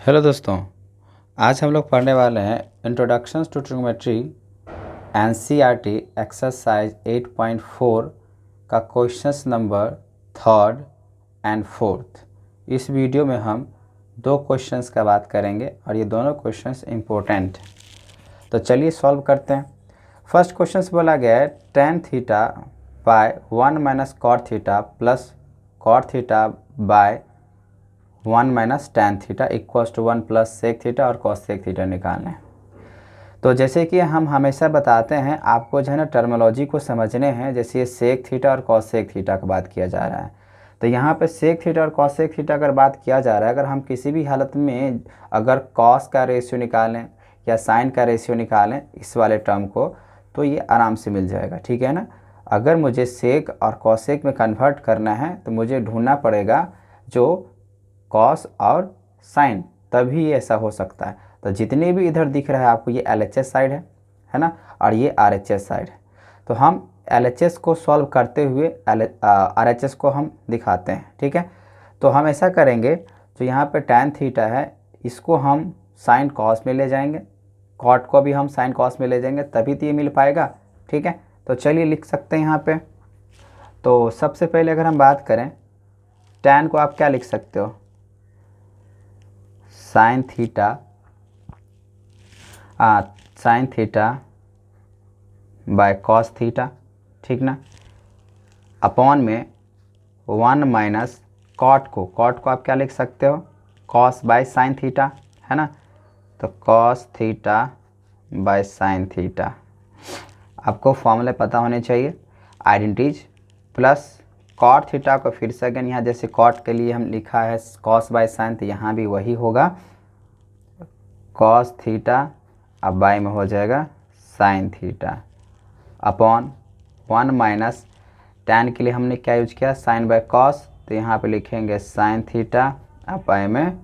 Hello दोस्तों, आज हम लोग पढ़ने वाले हैं introduction to trigonometry NCERT exercise 8.4 का questions number third and fourth. इस वीडियो में हम दो क्वेश्चंस का बात करेंगे और ये दोनों क्वेश्चंस इम्पोर्टेंट। तो चलिए सॉल्व करते हैं। फर्स्ट क्वेश्चंस बोला गया है tan theta by 1 minus cot theta plus cot theta by 1 minus tan theta equals to 1 plus sec theta और कॉस सेक थीटा निकालना है। तो जैसे कि हम हमेशा बताते हैं, आपको जो है ना टर्मिनोलॉजी को समझने हैं। जैसे ये सेक थीटा और कॉस सेक थीटा का बात किया जा रहा है, तो यहाँ पे सेक थीटा और कॉस सेक थीटा अगर बात किया जा रहा है, अगर हम किसी भी हालत में अगर कॉस का रेशियो निकालें या साइन का रेशियो निकालें इस वाले टर्म को, तो ये आराम से मिल जाएगा, ठीक है ना। अगर मुझे सेक और कॉसेक में कन्वर्ट करना है तो मुझे ढूंढना पड़ेगा जो कॉस और साइन, तभी ये ऐसा हो सकता है। तो जितने भी इधर दिख रहा है आपको, ये LHS साइड है ना, और ये RHS साइड है। तो हम LHS को सॉल्व करते हुए RHS को हम दिखाते हैं, ठीक है। तो हम ऐसा करेंगे, जो यहाँ पे टैन थीटा है इसको हम साइन कॉस में ले जाएंगे, कॉट को भी हम साइन कॉस में ले जाएंगे, तभी तो ये मिल पाएगा, ठीक है। तो चलिए लिख सकते हैं यहाँ पे। तो सबसे पहले अगर हम बात करें, टैन को आप क्या लिख सकते हो, sine theta by cos theta, ठीक ना, अपॉन में 1 माइनस कॉट को आप क्या लिख सकते हो, कॉस बाय साइन थीटा, है ना। तो cos theta by sine theta. आपको फॉर्मूले पता होने चाहिए, आइडेंटिटीज प्लस कॉट थीटा को फिर से अगेन यहाँ जैसे कॉट के लिए हम लिखा है कॉस बाय साइन, तो यहाँ भी वही होगा, कॉस थीटा अब बाय में हो जाएगा sine theta upon 1 minus tan के लिए हमने क्या यूज किया, साइन बाय कॉस, तो यहाँ पे लिखेंगे साइन थीटा अब बाय में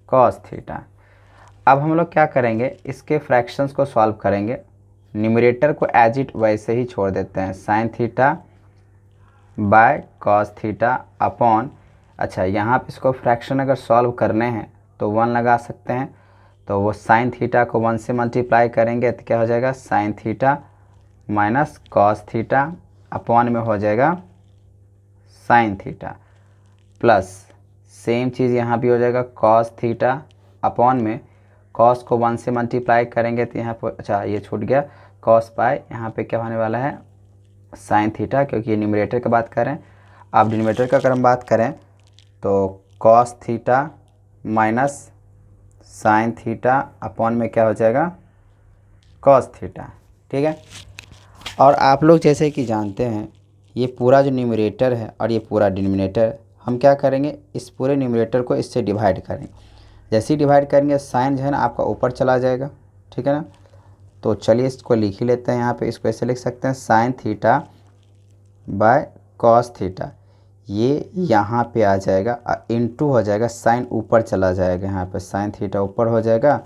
कॉस थीटा। अब हम लोग क्या करेंगे, इसके फ्रैक्शंस को सॉल्व करेंगे। न्यूमरेटर को एज इट वैसे ही छोड़ देते हैं, sine theta by cos theta upon, अच्छा यहाँ पे इसको फ्रैक्शन अगर सॉल्व करने हैं तो 1 लगा सकते हैं। तो वो साइन थीटा को 1 से मल्टीप्लाई करेंगे तो क्या हो जाएगा, sine theta minus cos theta upon में हो जाएगा साइन थीटा प्लस सेम चीज़ यहाँ भी हो जाएगा, कॉस थीटा अपॉन में कॉस को 1 से मल्टीप्लाई करेंगे तो यहाँ पर, अच्छा ये छूट गया, कॉस बाय यहाँ पे क्या होने वाला है, साइन थीटा, क्योंकि ये न्यूमरेटर की बात करें। अब डिनोमिनेटर का अगर हम बात करें तो cos theta minus sine theta upon में क्या हो जाएगा, कॉस थीटा, ठीक है। और आप लोग जैसे कि जानते हैं, ये पूरा जो न्यूमरेटर है और ये पूरा डिनोमिनेटर, हम क्या करेंगे, इस पूरे न्यूमरेटर को इससे डिवाइड करेंगे। जैसे ही डिवाइड करेंगे साइन जो है ना आपका ऊपर चला जाएगा, ठीक है ना। तो चलिए इसको लिख ही लेते हैं, यहाँ पे इसको ऐसे लिख सकते हैं, sine theta by cos theta, ये यहाँ पे आ जाएगा इनटू हो जाएगा, साइन ऊपर चला जाएगा, यहाँ पे साइन थीटा ऊपर हो जाएगा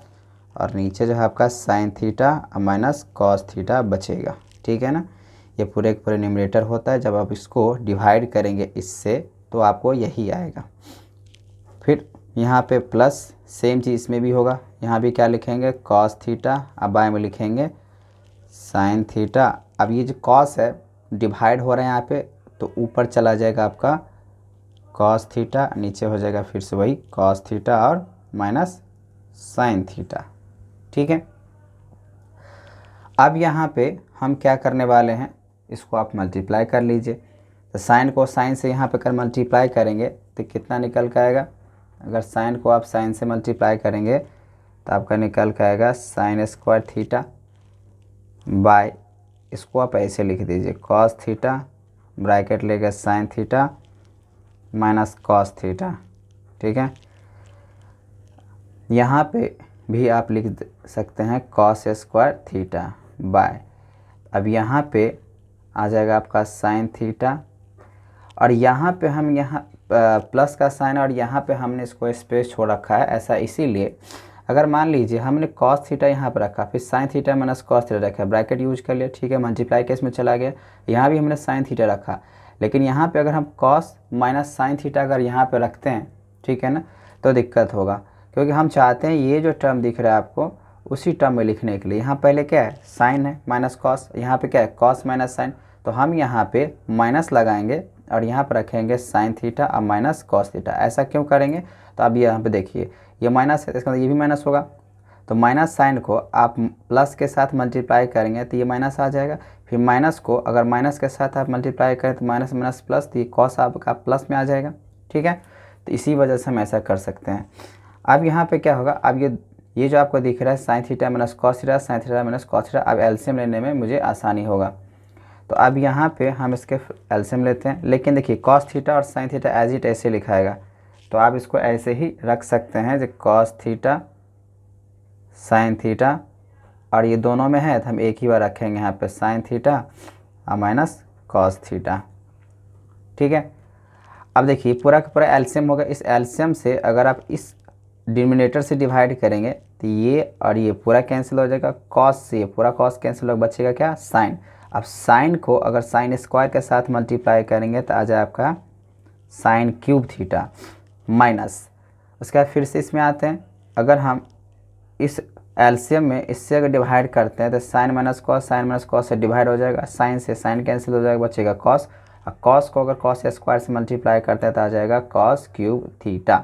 और नीचे जो है आपका sine theta minus cos theta बचेगा, ठीक है ना। ये पूरे के पूरे न्यूमरेटर होता है, जब आप इसको डिवाइड करेंगे इससे तो आपको यही आएगा। फिर यहाँ पे प्लस सेम चीज़ इसमें भी होगा, यहाँ भी क्या लिखेंगे, कॉस थीटा, अब बाय में लिखेंगे साइन थीटा। अब ये जो कॉस है डिवाइड हो रहा है यहाँ पे, तो ऊपर चला जाएगा आपका कॉस थीटा, नीचे हो जाएगा फिर से वही कॉस थीटा और माइनस साइन थीटा, ठीक है। अब यहाँ पे हम क्या करने वाले हैं, इसको आप मल्टीप्लाई कर लीजिए। तो साइन को साइन से यहाँ पे कर मल्टीप्लाई करेंगे तो कितना निकल के आएगा, अगर साइन को आप साइन से मल्टीप्लाई करेंगे तो आपका निकल के आएगा साइन स्क्वायर थीटा बाय, इसको आप ऐसे लिख दीजिए, कॉस थीटा ब्रैकेट लेगा sine theta minus cos theta, ठीक है। यहाँ पे भी आप लिख सकते हैं कॉस स्क्वायर थीटा बाय, अब यहाँ पे आ जाएगा आपका साइन थीटा, और यहाँ पे हम यहाँ प्लस का साइन और यहाँ पे हमने इसको स्पेस छोड़ रखा है, ऐसा इसीलिए अगर मान लीजिए हमने कॉस थीटा यहाँ पर रखा, फिर sine theta minus cos theta रखा, ब्रैकेट यूज कर लिया, ठीक है, मल्टीप्लाई केस में चला गया, यहाँ भी हमने साइन थीटा रखा, लेकिन यहाँ पे अगर हम कॉस माइनस साइन थीटा अगर यहाँ पे रखते हैं, ठीक है ना, तो दिक्कत होगा, क्योंकि हम चाहते हैं ये जो टर्म दिख रहा है आपको उसी टर्म में लिखने के लिए। यहाँ पहले क्या है, साइन है माइनस कॉस, यहाँ पे क्या है, कॉस माइनस साइन। तो हम यहाँ पे माइनस लगाएंगे और यहाँ पर रखेंगे साइन थीटा और माइनस कॉस थीटा। ऐसा क्यों करेंगे, तो अब यहाँ पे देखिए ये माइनस है, इसका मतलब ये भी माइनस होगा। तो माइनस साइन को आप प्लस के साथ मल्टीप्लाई करेंगे तो ये माइनस आ जाएगा। फिर माइनस को अगर माइनस के साथ आप मल्टीप्लाई करें तो माइनस माइनस प्लस, तो ये कॉस आपका प्लस में आ जाएगा। ठीक है, तो इसी वजह से हम ऐसा कर सकते हैं। अब यहाँ पे क्या होगा, अब ये जो आपको दिख रहा है sine theta minus cos theta, sine theta minus cos theta, अब एलसीएम लेने में मुझे आसानी होगा। तो अब यहाँ पे हम इसके एलसीएम लेते हैं, लेकिन देखिए कॉस थीटा और साइन थीटा एज इट ऐसे लिखाएगा, तो आप इसको ऐसे ही रख सकते हैं जो कॉस थीटा साइन थीटा, और ये दोनों में है तो हम एक ही बार रखेंगे यहाँ पे साइन थीटा और माइनस कॉस थीटा। ठीक है, अब देखिए पूरा का पूरा एलसीएम होगा। इस एलसीएम से अगर आप इस डिनोमिनेटर से डिवाइड करेंगे तो ये और ये पूरा कैंसिल हो जाएगा, कॉस से ये पूरा कॉस कैंसिल होगा, बचेगा क्या, साइन। अब साइन को अगर साइन स्क्वायर के साथ मल्टीप्लाई करेंगे तो आ जाए आपका साइन क्यूब थीटा माइनस। उसके बाद फिर से इसमें आते हैं, अगर हम इस एलसीएम में इससे अगर डिवाइड करते हैं तो साइन माइनस कॉस से डिवाइड हो जाएगा, साइन से साइन कैंसिल हो जाएगा, बचेगा कॉस। और कॉस को अगर कॉस स्क्वायर से मल्टीप्लाई करते हैं तो आ जाएगा कॉस क्यूब थीटा।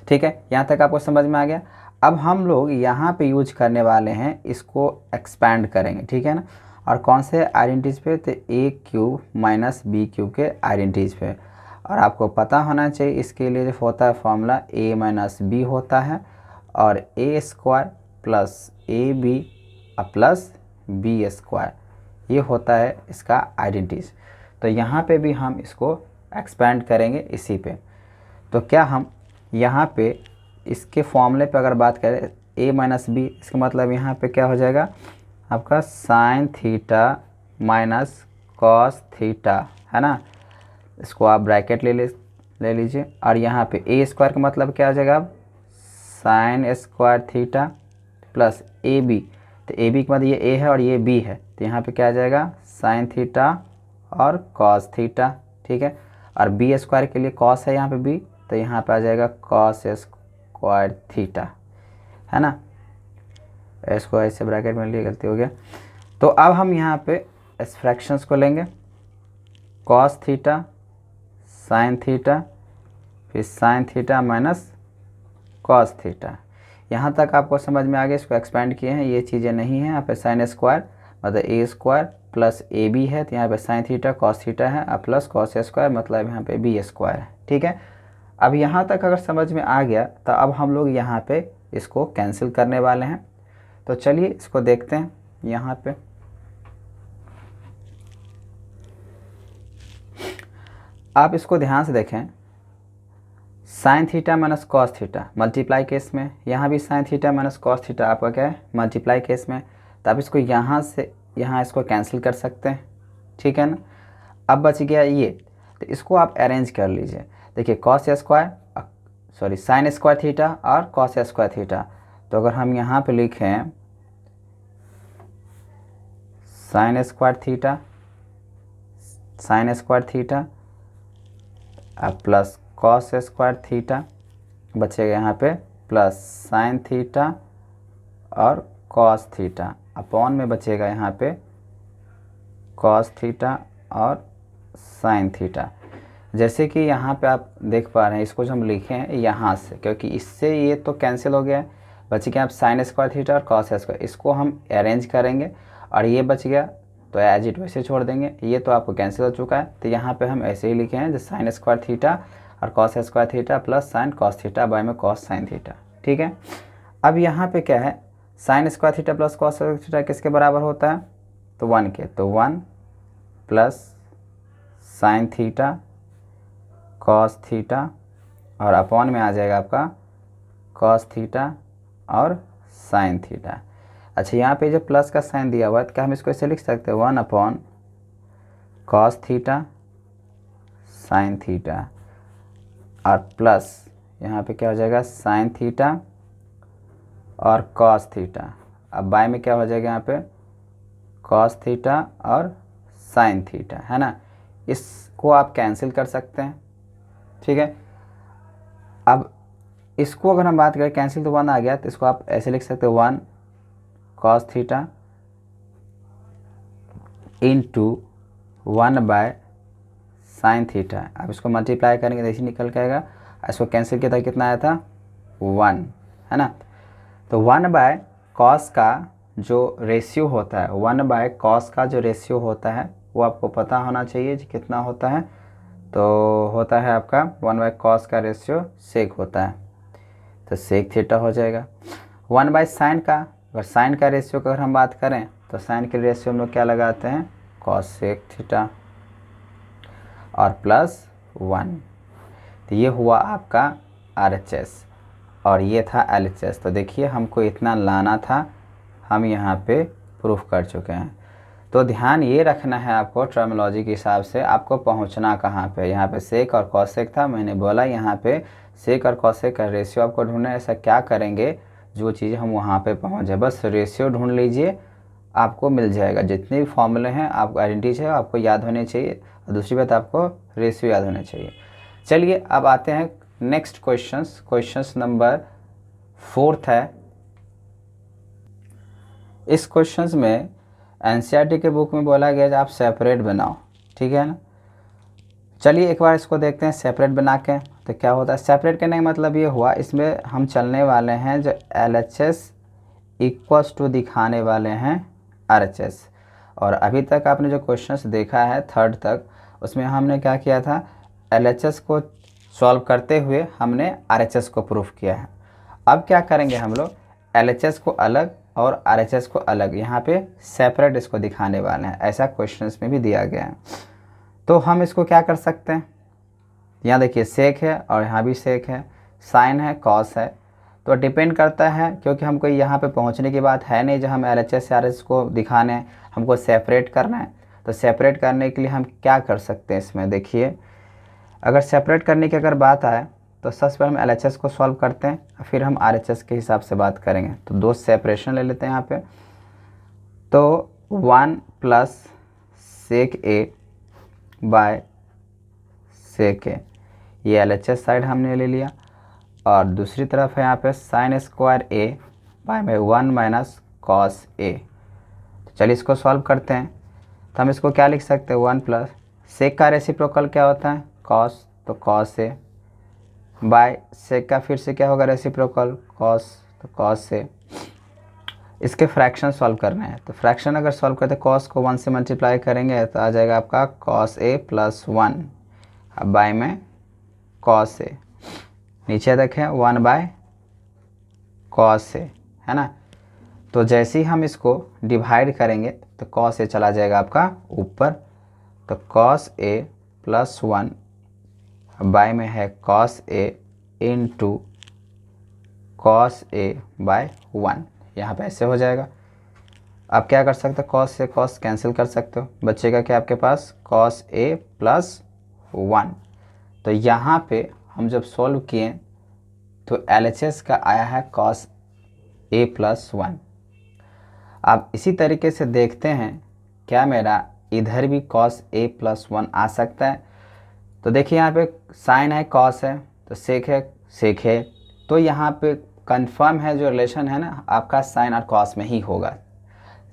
ठीक है, यहाँ तक आपको समझ में आ गया। अब हम लोग यहाँ पे यूज करने वाले हैं, इसको एक्सपैंड करेंगे, ठीक है ना। और कौन से आइडेंटिटीज पे, तो ए क्यूब माइनस बी क्यूब के आइडेंटिटीज पे। और आपको पता होना चाहिए इसके लिए जो होता है फॉर्मूला ए माइनस बी होता है, और A square plus A B plus B square, ये होता है इसका आइडेंटिटीज। तो यहाँ पे भी हम इसको एक्सपैंड करेंगे इसी पे। तो क्या हम यहाँ पे इसके फॉर्मूले पे अगर बात करें a माइनस बी, इसका मतलब यहाँ पे क्या हो जाएगा आपका sine theta minus cos theta, है ना। इसको आप ब्रैकेट ले लीजिए, और यहाँ पे ए स्क्वायर का मतलब क्या हो जाएगा, अब साइन स्क्वायर थीटा प्लस ए बी। तो ए बी के बाद ये ए है और ये बी है, तो यहाँ पे क्या आ जाएगा साइन थीटा और कॉस थीटा। ठीक है, और बी स्क्वायर के लिए कॉस है यहाँ पे बी, तो यहाँ पे आ जाएगा कॉस स्क्वायर थीटा, है ना। इसको ऐसे ब्रैकेट में लिए, गलती हो गया। तो अब हम यहाँ पे इस फ्रैक्शंस को लेंगे, कॉस थीटा साइन थीटा फिर sine theta minus cos theta. यहाँ तक आपको समझ में आ गया, इसको एक्सपेंड किए हैं, ये चीज़ें नहीं हैं। यहाँ पे साइन स्क्वायर मतलब ए स्क्वायर प्लस ए बी है, तो यहाँ पे साइन थीटा कॉस थीटा है, और प्लस कॉस स्क्वायर मतलब यहाँ पे बी स्क्वायर है। ठीक है, अब यहाँ तक अगर समझ में आ गया तो अब हम लोग यहाँ पे इसको कैंसिल करने वाले हैं। तो चलिए इसको देखते हैं। यहाँ पे आप इसको ध्यान से देखें, sine theta minus cos theta multiply case में, यहाँ भी sine theta minus cos theta आपका क्या है मल्टीप्लाई केस में। तो आप इसको यहाँ से यहाँ इसको कैंसिल कर सकते हैं, ठीक है ना। अब बच गया ये, तो इसको आप अरेंज कर लीजिए। देखिए cos square sorry sine square theta और कॉस स्क्वायर थीटा, तो अगर हम यहाँ पे लिखें sign square theta plus cos square theta, बचेगा यहाँ पे प्लस साइन थीटा और कॉस थीटा, अपॉन में बचेगा यहाँ पे कॉस थीटा और साइन थीटा। जैसे कि यहाँ पे आप देख पा रहे हैं, इसको जो हम लिखे हैं यहाँ से, क्योंकि इससे ये तो कैंसिल हो गया है, बच गया आप साइन स्क्वायर थीटा और कॉस स्क्वायर, इसको हम अरेंज करेंगे और ये बच गया तो एज इट वैसे छोड़ देंगे। ये तो आपको कैंसिल हो चुका है, तो यहाँ पे हम ऐसे ही लिखे हैं जो साइन स्क्वायर थीटा और cos square theta plus sine cos theta by में कॉस साइन थीटा। ठीक है, अब यहाँ पे क्या है, sine square theta plus cos square theta किसके बराबर होता है, तो 1 के, तो 1 plus sine theta cos theta और अपॉन में आ जाएगा आपका कॉस थीटा और साइन थीटा। अच्छा, यहाँ पे जो प्लस का साइन दिया हुआ है तो क्या हम इसको ऐसे लिख सकते हैं 1 upon cos theta sine theta और प्लस यहाँ पे क्या हो जाएगा साइन थीटा और कॉस थीटा। अब बाय में क्या हो जाएगा यहाँ पे कॉस थीटा और साइन थीटा, है ना। इसको आप कैंसिल कर सकते हैं, ठीक है। अब इसको अगर हम बात करें कैंसिल तो 1 आ गया, तो इसको आप ऐसे लिख सकते हो 1 cos theta into 1 by sine theta. अब इसको मल्टीप्लाई करेंगे तो ऐसे निकल के आएगा। इसको कैंसिल किया था, कितना आया था 1, है ना। तो 1 बाय कॉस का जो रेशियो होता है, 1 बाय कॉस का जो रेशियो होता है वो आपको पता होना चाहिए कि कितना होता है। तो होता है आपका 1 बाय कॉस का रेशियो सेक होता है, तो सेक थीटा हो जाएगा। 1 बाय साइन का, अगर साइन का रेशियो की अगर हम बात करें तो साइन के रेशियो हम लोग क्या लगाते हैं, कॉस सेक थीटा और प्लस 1। तो ये हुआ आपका RHS और ये था LHS। तो देखिए हमको इतना लाना था, हम यहाँ पे प्रूफ कर चुके हैं। तो ध्यान ये रखना है आपको टर्मिनोलॉजी के हिसाब से आपको पहुँचना कहाँ पे। यहाँ पे सेक और कॉसेक था, मैंने बोला यहाँ पे सेक और कॉसेक का रेशियो आपको ढूंढना है। ऐसा क्या करेंगे जो चीज़ हम वहाँ पे पहुँच जाए, बस रेशियो ढूंढ लीजिए, आपको मिल जाएगा। जितने भी फॉर्मूले हैं आपको आइडेंटिटी है आपको याद होने चाहिए, और दूसरी बात आपको रेशियो याद होने चाहिए। चलिए अब आते हैं नेक्स्ट क्वेश्चंस नंबर 4 है। इस क्वेश्चंस में एनसीईआरटी के बुक में बोला गया है आप सेपरेट बनाओ, ठीक है ना। चलिए एक बार इसको देखते हैं सेपरेट बना के तो क्या होता है। सेपरेट करने का मतलब ये हुआ, इसमें हम चलने वाले हैं जो LHS इक्वल्स टू दिखाने वाले हैं RHS। और अभी तक आपने जो क्वेश्चंस देखा है 3rd तक, उसमें हमने क्या किया था, LHS को सॉल्व करते हुए हमने RHS को प्रूफ किया है। अब क्या करेंगे हम लोग, LHS को अलग और RHS को अलग यहाँ पे सेपरेट इसको दिखाने वाले हैं। ऐसा क्वेश्चंस में भी दिया गया है। तो हम इसको क्या कर सकते हैं, यहाँ देखिए सेक है और यहाँ भी सेक है, साइन है, कॉस है। तो डिपेंड करता है, क्योंकि हमको यहाँ पे पहुँचने की बात है नहीं जो हम LHS से RHS को दिखाने हैं, हमको सेपरेट करना है। तो सेपरेट करने के लिए हम क्या कर सकते हैं, इसमें देखिए अगर सेपरेट करने की अगर बात आए तो सबसे पहले हम LHS को सॉल्व करते हैं, फिर हम RHS के हिसाब से बात करेंगे। तो दो सेपरेशन ले लेते हैं यहाँ पे। तो 1 plus sec A by sec ए, ये LHS साइड हमने ले लिया, और दूसरी तरफ है यहाँ पे साइन स्क्वायर ए बाय में 1 माइनस कॉस ए। तो चलिए इसको सॉल्व करते हैं। तो हम इसको क्या लिख सकते हैं, 1 प्लस सेक का रेसिप्रोकल क्या होता है, कॉस, तो कॉस ए बाय सेक का फिर से क्या होगा रेसिप्रोकल, कॉस, तो कॉस से। इसके फ्रैक्शन सॉल्व करना है। तो फ्रैक्शन अगर सॉल्व करते हैं कॉस को 1 से मल्टीप्लाई करेंगे तो आ जाएगा आपका कॉस ए प्लस 1 बाय में कॉस ए, नीचे देखें 1 बाय कॉस ए, है ना। तो जैसे ही हम इसको डिवाइड करेंगे तो कॉस ए चला जाएगा आपका ऊपर, तो कॉस ए प्लस 1 बाय में है cos A into cos A bye 1, यहाँ पे ऐसे हो जाएगा। आप क्या कर सकते हो, कॉस से कॉस कैंसिल कर सकते हो, बचेगा क्या आपके पास कॉस ए प्लस 1। तो यहाँ पे हम जब सॉल्व किए तो LHS का आया है कॉस ए प्लस 1। अब इसी तरीके से देखते हैं क्या मेरा इधर भी कॉस ए प्लस 1 आ सकता है। तो देखिए यहाँ पे साइन है, कॉस है, तो सेक है, सेक है, तो यहाँ पे कंफर्म है जो रिलेशन है ना आपका साइन और कॉस में ही होगा।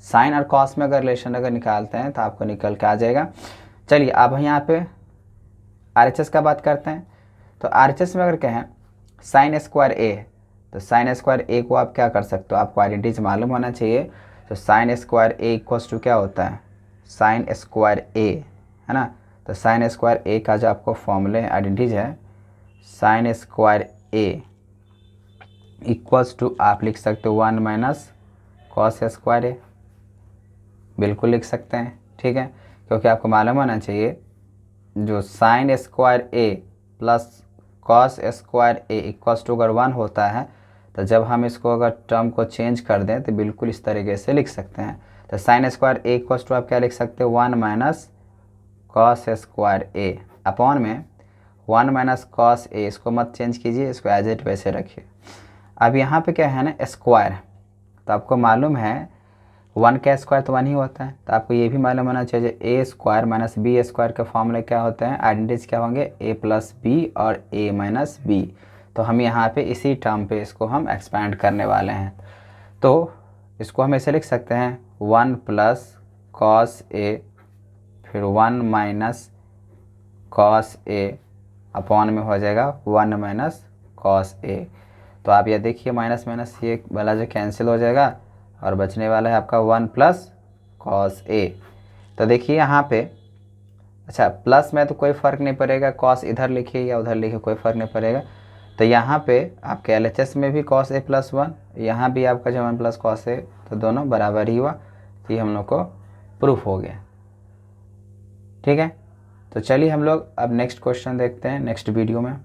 साइन और कॉस में अगर रिलेशन अगर निकालते हैं तो आपको निकल के आ जाएगा। चलिए अब यहाँ पे RHS का बात करते हैं। तो RHS में अगर कहें साइन स्क्वायर ए है, तो साइन स्क्वायर ए को आप क्या कर सकते हो, आपको आइडेंटिटी मालूम होना चाहिए। तो sine square a equals to क्या होता है, साइन स्क्वायर ए, है ना। तो साइन स्क्वायर ए का जो आपको फॉर्मूले आइडेंटिटी है, sine square a equals to आप लिख सकते हो 1 माइनस कॉस स्क्वायर ए, बिल्कुल लिख सकते हैं, ठीक है। क्योंकि आपको मालूम होना चाहिए जो sine square a plus cos square a equals to अगर 1 होता है तो जब हम इसको अगर टर्म को चेंज कर दें तो बिल्कुल इस तरीके से लिख सकते हैं। तो sine square a equals to आप क्या लिख सकते हो, 1 minus cos square a upon में 1 माइनस कॉस ए, इसको मत चेंज कीजिए, इसको एज इट वैसे रखिए। अब यहाँ पे क्या है ना स्क्वायर, तो आपको मालूम है 1 का स्क्वायर तो 1 ही होता है, तो आपको ये भी मालूम होना चाहिए ए स्क्वायर माइनस बी स्क्वायर के फॉर्मूले क्या होते हैं, आइडेंटिटीज क्या होंगे, ए प्लस बी और ए माइनस बी। तो हम यहाँ पे इसी टर्म पे इसको हम एक्सपैंड करने वाले हैं। तो इसको हम ऐसे लिख सकते हैं 1 प्लस कॉस ए फिर 1 माइनस कॉस ए अपॉन में हो जाएगा 1 माइनस कॉस ए। तो आप ये देखिए माइनस माइनस ये वाला जो कैंसिल हो जाएगा और बचने वाला है आपका 1 प्लस कॉस ए। तो देखिए यहाँ पे अच्छा प्लस में तो कोई फ़र्क नहीं पड़ेगा, कॉस इधर लिखिए या उधर लिखिए कोई फ़र्क नहीं पड़ेगा। तो यहाँ पे आपके LHS में भी कॉस ए प्लस 1, यहाँ भी आपका जो 1 प्लस कॉस ए, तो दोनों बराबर ही हुआ। तो ये हम लोग को प्रूफ हो गया। ठीक है, तो चलिए हम लोग अब नेक्स्ट क्वेश्चन देखते हैं नेक्स्ट वीडियो में।